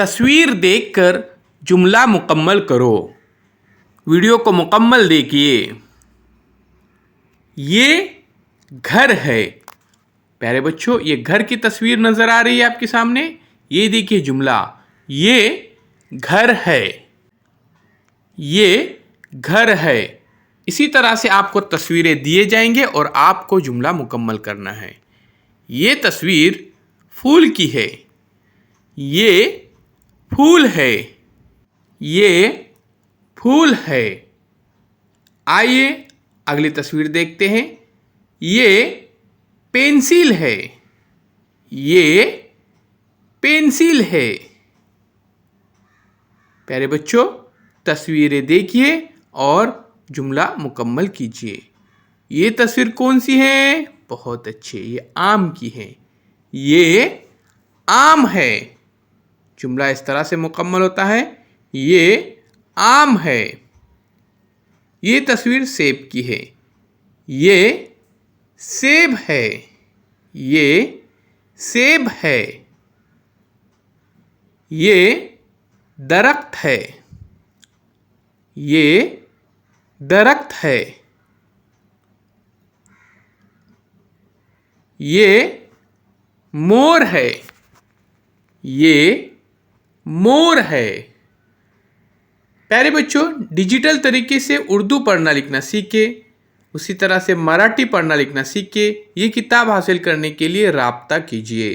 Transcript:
तस्वीर देखकर जुमला मुकम्मल करो। वीडियो को मुकम्मल देखिए। ये घर है। प्यारे बच्चों, ये घर की तस्वीर नज़र आ रही है आपके सामने। ये देखिए जुमला, ये घर है। ये घर है। इसी तरह से आपको तस्वीरें दिए जाएंगे और आपको जुमला मुकम्मल करना है। ये तस्वीर फूल की है। ये फूल है। ये फूल है। आइए अगली तस्वीर देखते हैं। ये पेंसिल है। ये पेंसिल है। प्यारे बच्चों, तस्वीरें देखिए और जुमला मुकम्मल कीजिए। ये तस्वीर कौन सी है? बहुत अच्छे, ये आम की है। ये आम है। जुमला इस तरह से मुकम्मल होता है, ये आम है। ये तस्वीर सेब की है। ये सेब है। ये सेब है। ये दरख्त है। ये दरख्त है। ये मोर है। ये मोर है। प्यारे बच्चों, डिजिटल तरीके से उर्दू पढ़ना लिखना सीखे, उसी तरह से मराठी पढ़ना लिखना सीखे। ये किताब हासिल करने के लिए राब्ता कीजिए।